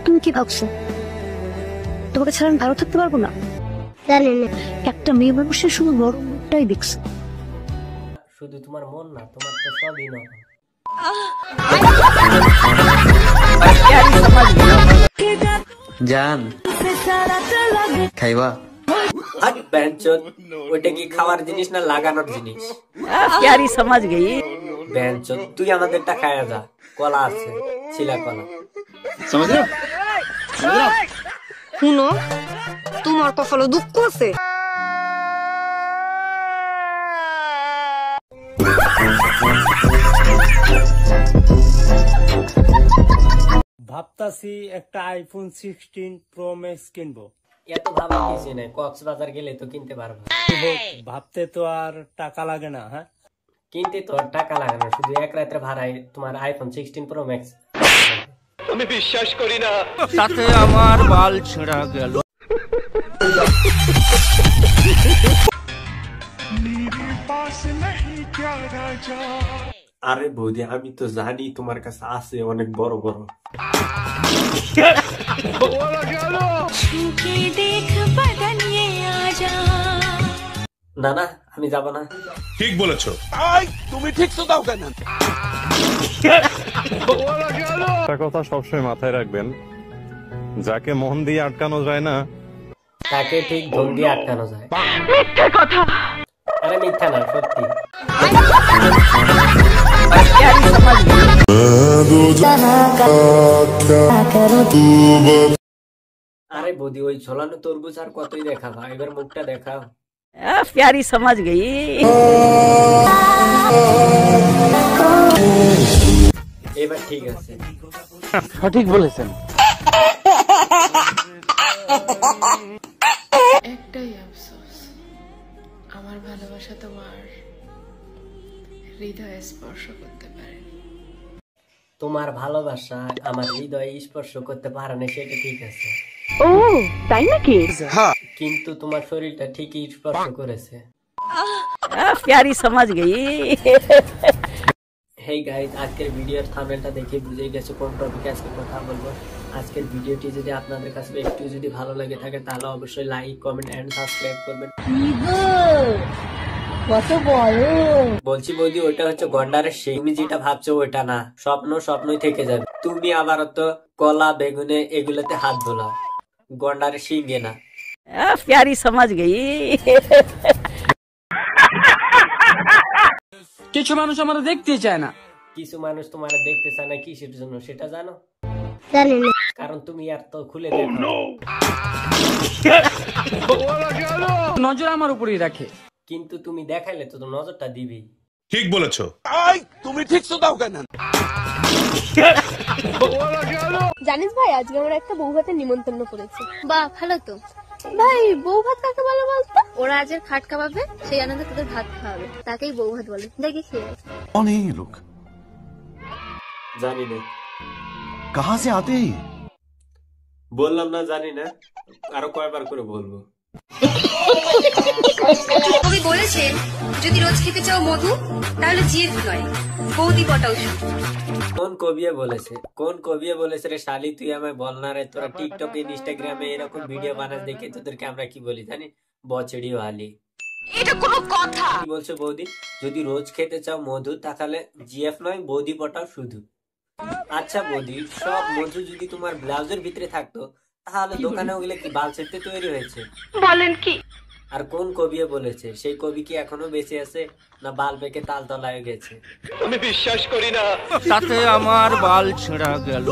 তুমি কি ভাবছো তোমাকে ছাড়া আমি ভালো থাকতে পারবো না? জানি না, একটা মেয়ে মানুষের শুধু বড় মুখটাই দেখছে। শুধু তোমার মন না, তোমার তো সবই না। জান খাইবা? ওইটা কি খাওয়ার জিনিস না লাগানোর জিনিস? प्यारी समझ गई। তুই আমাদেরটা খায়া যা, কলা আছে, ছিলা কলা। শুনো, তোমার কপালে দুঃখ আছে। ভাবতাছি একটা আইফোন 16 প্রো ম্যাক্স কিনবো। এত ভাবার কিছু নেই, কক্সবাজার গেলে তো কিনতে পারবো। ভাবতে তো আর টাকা লাগে না। হ্যাঁ, কিনতে তো আর টাকা লাগে না, শুধু এক রাতের ভাড়ায় তোমার আইফোন 16 প্রো ম্যাক্স। আমি বিশ্বাস করি না। সাথে আমার বাল ছেঁড়া গেল। আরে বৌদি, আমি তো জানি তোমার কাছে আছে অনেক বড় বড়। না না, আমি যাব না। ঠিক বলেছো। তুমি ঠিক তো দাও কেন? একটা কথা সবসময় মাথায় রাখবেন, যাকে মন দিয়ে আটকানো যায় না তাকে ঠিক ধন দিয়ে আটকানো যায়। মিথ্যা কথা। আরে মিথ্যা না, সত্যি। আরে বৌদি, ওই ঝোলানো তরমুজ আর কতই দেখাবো, এবার মুখটা দেখাও। प्यारी समझ गई। এবার ঠিক আছে। সঠিক বলেছেন। একটাই আফসোস, আমার ভালোবাসা তোমার হৃদয়ে স্পর্শ করতে পারেনি। তোমার ভালোবাসা আমার হৃদয়ে স্পর্শ করতে পারে না, সেটা ঠিক আছে। ও তাই নাকি? কিন্তু তোমার শরীরটা ঠিকই স্পর্শ করেছে। प्यारी समझ गई। হেই গাইস, আজকের ভিডিওর থাম্বনেলটা দেখে বুঝে গেছো কোন টপিকে আজকে কথা বলবো। আজকের ভিডিওটি যদি আপনাদের কাছে একটু যদি ভালো লাগে থাকে তাহলে অবশ্যই লাইক, কমেন্ট এন্ড সাবস্ক্রাইব করবেন। কত বড়! বলছি বৌদি, ওইটা হচ্ছে গন্ডারের শিং। তুমি যেটা ভাবছো ওইটা না, স্বপ্ন স্বপ্নই থেকে যাবে। তুমি আবার তো কলা বেগুনে এগুলোতে হাত বোলাও, গন্ডারের শিঙে না। प्यारी समझ गई। কিছু মানুষ আমাদের দেখতে চায় না। কিছু মানুষ তোমার দেখতে চায় না, কিসের জন্য সেটা জানো? জানি না, কারণ তুমি আর তো খুলে দেখো। নজর আমার উপরেই রাখে। কিন্তু তুমি দেখাইলে তো নজরটা দিবি। ঠিক বলেছো। তুমি ঠিক তো দাও কেন? জানিস ভাই, আজকে আমরা একটা বউ ভাতের নিমন্ত্রণ করেছি। বাহ, ভালো তো। ভাই, বউ ভাত কাকে বলে বলতো? ওরা আজ খাট খাওয়াবে, সেই আনন্দে তোদের ভাত খাওয়াবে, তাকেই বউ ভাত বলে। দেখি খেয়ে আয়। कौन है ये लोग? জানি না। कहाँ से आते हैं? বললাম না জানি না, আরো কয়বার করে বলবো। কবি বলেছেন, যদি রোজ খেতে চাও মধু, তাহলে জিএফ নয়, বৌদি পটাও। কোন কবিয়ে বলেছে? কোন কবিয়ে বলেছে রে শালি? তুই আমায় বল না রে। তোরা টিকটকে, ইনস্টাগ্রামে এরকম ভিডিও বানাস দেখে তোদেরকে আমরা কি বলি জানি? বচড়ি ওয়ালি। এটা কোনো কথা? কি বলছো বৌদি? যদি রোজ খেতে চাও মধু, তাহলে জিএফ নয়, বৌদি পটাও শুধু। আচ্ছা বৌদি, সব মধু যদি তোমার ব্লাউজের ভিতরে থাকতো তাহলে দোকানে ওগুলো কি বাল ছেড়তে তৈরি হয়েছে? বলেন কি? আর কোন কবিয়ে বলেছে? সেই কবি কি এখনো বেঁচে আছে না বাল পেকে তাল তলায় গেছে? আমি বিশ্বাস করি না। সাথে আমার বাল ছেঁড়া গেল।